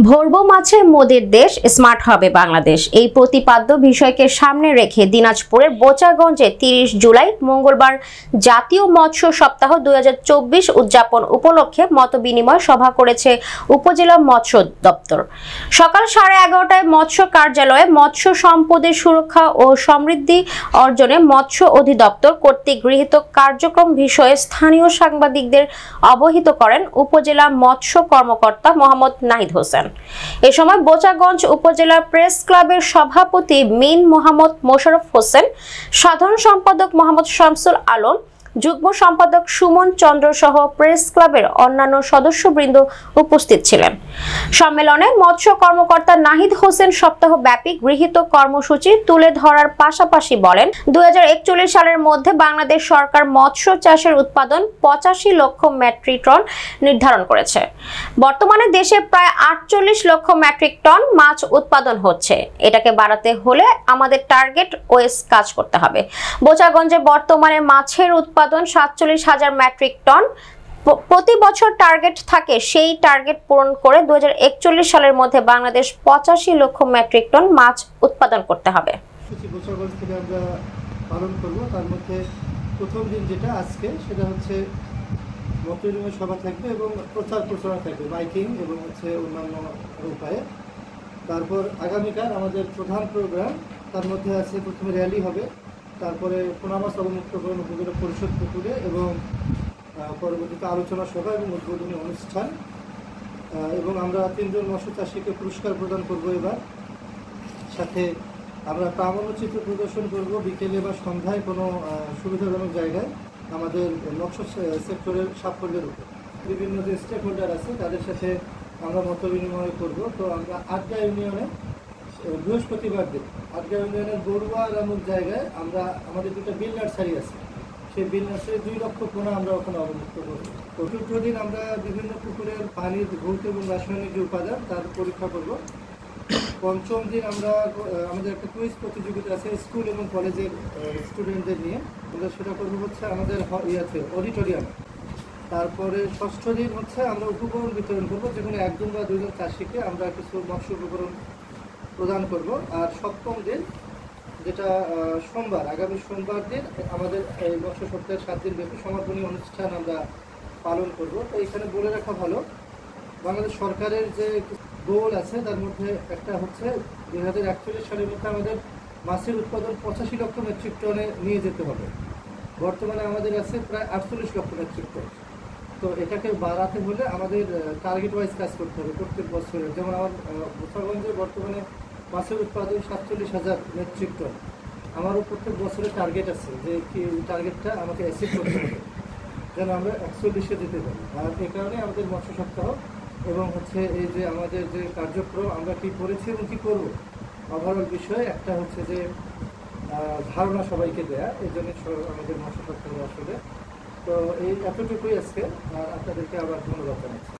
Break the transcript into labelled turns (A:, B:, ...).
A: ভরবো মাছের মোদের দেশ, স্মার্ট হবে বাংলাদেশ, এই প্রতিপাদ্য বিষয়কে সামনে রেখে দিনাজপুরের বোচাগঞ্জে 30 জুলাই মঙ্গলবার জাতীয় মৎস্য সপ্তাহ 2024 উদযাপন উপলক্ষে মতবিনিময় সভা করেছে উপজেলা মৎস্য দপ্তর। সকাল 11:30টায় মৎস্য কার্যালয়ে মৎস্য সম্পদের সুরক্ষা ও সমৃদ্ধি অর্জনে মৎস্য অধিদপ্তর কর্তৃক গৃহীত কার্যক্রম বিষয়ে স্থানীয় সাংবাদিকদের অবহিত করেন উপজেলা মৎস্য কর্মকর্তা মোহাম্মদ নাহিদ হোসেন। এ সময় বোচাগঞ্জ উপজেলা প্রেস ক্লাবের সভাপতি মিন মোহাম্মদ মোশাররফ হোসেন, সাধারণ সম্পাদক মোহাম্মদ শামসুল আলম, যুগ্ম সম্পাদক সুমন চন্দ্র সহ প্রেস ক্লাবের অন্যান্য সদস্যবৃন্দ উপস্থিত ছিলেন। সম্মেলনে মৎস্য কর্মকর্তা নাহিদ হোসেন সপ্তাহব্যাপী গৃহীত কর্মসূচি তুলে ধরার পাশাপাশি বলেন, 2041 সালের মধ্যে বাংলাদেশ সরকার মৎস্য চাষের উৎপাদন 85 লক্ষ মেট্রিক টন নির্ধারণ করেছে। বর্তমানে দেশে প্রায় 48 লক্ষ মেট্রিক টন মাছ উৎপাদন হচ্ছে। এটাকে বাড়াতে হলে আমাদের টার্গেট ওয়েস কাজ করতে হবে। বোচাগঞ্জে বর্তমানে মাছের উৎপাদন 47,000 মেট্রিক টন। প্রতি বছর টার্গেট থাকে, সেই টার্গেট পূরণ করে 2041 সালের মধ্যে বাংলাদেশ 85 লক্ষ মেট্রিক টন মাছ উৎপাদন করতে হবে।
B: বোচাগঞ্জ থেকে আমরা পালন করব। তার মধ্যে প্রথম দিন যেটা আজকে, সেটা হচ্ছে মতবিনিময় সভা থাকবে এবং প্রচারণা থাকবে, মাইকিং এবং অন্যান্য উপায়ে। তারপর আগামীকাল আমাদের প্রধান প্রোগ্রাম, তার মধ্যে আছে প্রথমে র্যালি হবে, তারপরে পোনা মাছ অবমুক্তকরণ উপজেলা পরিষদ পুকুরে এবং পরবর্তীতে আলোচনা সভা এবং উদ্বোধনী অনুষ্ঠান। এবং আমরা 3 জন মৎস্য চাষীকে পুরস্কার প্রদান করব। এবার সাথে আমরা প্রামাণ্যচিত্র প্রদর্শন করব বিকেলে বা সন্ধ্যায় কোনো সুবিধাজনক জায়গায় আমাদের মৎস্য সেক্টরের সাফল্যের উপর। বিভিন্ন যে স্টেক হোল্ডার আছে তাদের সাথে আমরা মত বিনিময় করবো। তো আমরা আটগা ইউনিয়নে বৃহস্পতিবার দিন আটগা ইউনিয়নের বড়ুয়া নামক জায়গায় আমরা আমাদের দুটো বিল নার্সারি আছে, সেই বিল নার্সারি 2 লক্ষ পোনা আমরা ওখানে অবমুক্ত করবো। চতুর্থ দিন আমরা বিভিন্ন পুকুরের পানির ভৌত এবং রাসায়নিক যে উপাদান তার পরীক্ষা করব। পঞ্চম দিন আমরা আমাদের একটা কুইজ প্রতিযোগিতা আছে স্কুল এবং কলেজের স্টুডেন্টদের নিয়ে, আমরা সেটা করবো আমাদের অডিটোরিয়াম। তারপরে ষষ্ঠ দিন আমরা উপকরণ বিতরণ করবো, যেখানে 1 জন বা 2 জন চাষিকে আমরা কিছু মৎস্য উপকরণ প্রদান করব। আর সপ্তম দিন, যেটা সোমবার, আগামী সোমবার দিন আমাদের এই মৎস্য সপ্তাহের 7 দিন ব্যাপী সমাপনী অনুষ্ঠান আমরা পালন করব। তো এখানে বলে রাখা ভালো, বাংলাদেশ সরকারের যে গোল আছে তার মধ্যে একটা 2041 সালের মধ্যে আমাদের মাছের উৎপাদন 85 লক্ষ মেট্রিক টনে নিয়ে যেতে হবে। বর্তমানে আমাদের আছে প্রায় 48 লক্ষ মেট্রিক টন। তো এটাকে বাড়াতে হলে আমাদের টার্গেট ওয়াইজ কাজ করতে হবে প্রত্যেক বছরে। যেমন আমার বোচাগঞ্জে বর্তমানে মাছের উৎপাদন 47,000 মেট্রিক টন। আমারও প্রত্যেক বছরে টার্গেট আছে যে কি টার্গেটটা আমাকে অ্যাচিভ করতে হবে, যেন আমরা 41-এ যেতে পারি। আর এই কারণে আমাদের মৎস্য সপ্তাহ এবং এই যে আমাদের যে কার্যক্রম আমরা কী করেছি এবং কী করব, ওভারঅল বিষয়ে একটা যে ধারণা সবাইকে দেয়া, এই জন্য আমাদের মৎস্য সপ্তাহ আসলে। তো এই এতটুকুই আজকে, আপনাদেরকে আবার ধন্যবাদ জানাচ্ছি।